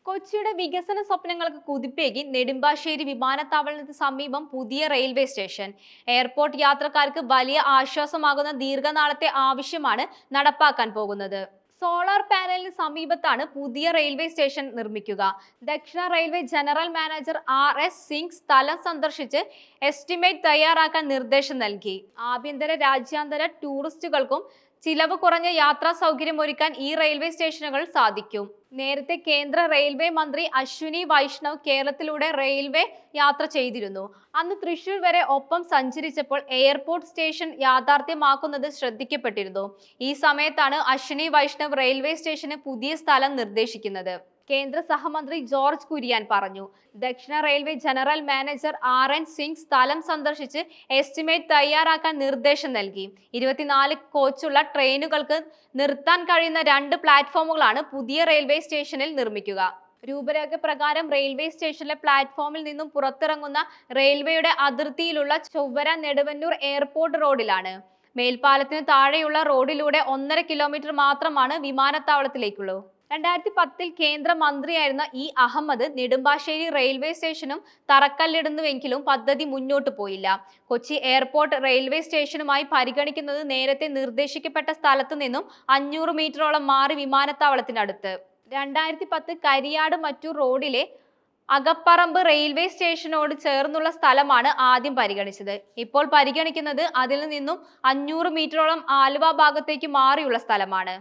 കൊച്ചിയുടെ വികസന സ്വപ്നങ്ങൾക്ക് കുതിപ്പേകി നെടുമ്പാശ്ശേരി വിമാനത്താവളത്തിന് സമീപം പുതിയ റെയിൽവേ സ്റ്റേഷൻ. എയർപോർട്ട് യാത്രക്കാർക്ക് വലിയ ആശ്വാസമാകുന്ന ദീർഘനാളത്തെ ആവശ്യമാണ് നടപ്പാക്കാൻ പോകുന്നത്. സോളാർ പാനലിന് സമീപത്താണ് പുതിയ റെയിൽവേ സ്റ്റേഷൻ നിർമ്മിക്കുക. ദക്ഷിണ railway general manager RS Singh സ്ഥലം സന്ദർശിച്ച് എസ്റ്റിമേറ്റ് തയ്യാറാക്കാൻ നിർദ്ദേശം നൽകി. ആഭ്യന്തര രാജ്യാന്തര ടൂറിസ്റ്റുകൾക്കും ചിലവ് കുറഞ്ഞ യാത്രാ സൗകര്യം ഒരുക്കാൻ ഈ റെയിൽവേ സ്റ്റേഷനുകൾ സാധിക്കും. നേരത്തെ കേന്ദ്ര റെയിൽവേ മന്ത്രി അശ്വിനി വൈഷ്ണവ് കേരളത്തിലൂടെ റെയിൽവേ യാത്ര ചെയ്തിരുന്നു. അന്ന് തൃശൂർ വരെ ഒപ്പം സഞ്ചരിച്ചപ്പോൾ എയർപോർട്ട് സ്റ്റേഷൻ യാഥാർത്ഥ്യമാക്കുന്നത് ശ്രദ്ധിക്കപ്പെട്ടിരുന്നു. ഈ സമയത്താണ് അശ്വിനി വൈഷ്ണവ് റെയിൽവേ സ്റ്റേഷന് പുതിയ സ്ഥലം നിർദ്ദേശിക്കുന്നത്. കേന്ദ്ര സഹമന്ത്രി ജോർജ് കുര്യൻ പറഞ്ഞു. ദക്ഷിണ railway general manager RN Singh സ്ഥലം സന്ദർശിച്ച് എസ്റ്റിമേറ്റ് തയ്യാറാക്കാൻ നിർദ്ദേശം നൽകി. 24 കോച്ചുള്ള ട്രെയിനുകൾക്ക് നിർത്താൻ കഴിയുന്ന 2 പ്ലാറ്റ്ഫോമുകളാണ് പുതിയ റെയിൽവേ സ്റ്റേഷനിൽ നിർമ്മിക്കുക. രൂപരേഖ പ്രകാരം റെയിൽവേ സ്റ്റേഷനിലെ പ്ലാറ്റ്ഫോമിൽ നിന്നും പുറത്തിറങ്ങുന്ന റെയിൽവേയുടെ അതിർത്തിയിലുള്ള ചൊവ്വര നെടുവന്നൂർ എയർപോർട്ട് റോഡിലാണ്. മേൽപ്പാലത്തിന് താഴെയുള്ള റോഡിലൂടെ 1.5 കിലോമീറ്റർ മാത്രമാണ് വിമാനത്താവളത്തിലേക്കുള്ളൂ. 2010 കേന്ദ്ര മന്ത്രിയായിരുന്ന അഹമ്മദ് നെടുമ്പാശ്ശേരി റെയിൽവേ സ്റ്റേഷനും തറക്കല്ലിടുന്നുവെങ്കിലും പദ്ധതി മുന്നോട്ട് പോയില്ല. കൊച്ചി എയർപോർട്ട് റെയിൽവേ സ്റ്റേഷനുമായി പരിഗണിക്കുന്നത് നേരത്തെ നിർദ്ദേശിക്കപ്പെട്ട സ്ഥലത്തു നിന്നും 500 മീറ്ററോളം മാറി വിമാനത്താവളത്തിനടുത്ത്. 2010 കരിയാട് മറ്റൂർ റോഡിലെ അകപ്പറമ്പ് റെയിൽവേ സ്റ്റേഷനോട് ചേർന്നുള്ള സ്ഥലമാണ് ആദ്യം പരിഗണിച്ചത്. ഇപ്പോൾ പരിഗണിക്കുന്നത് അതിൽ നിന്നും 500 മീറ്ററോളം ആലുവ ഭാഗത്തേക്ക് മാറിയുള്ള സ്ഥലമാണ്.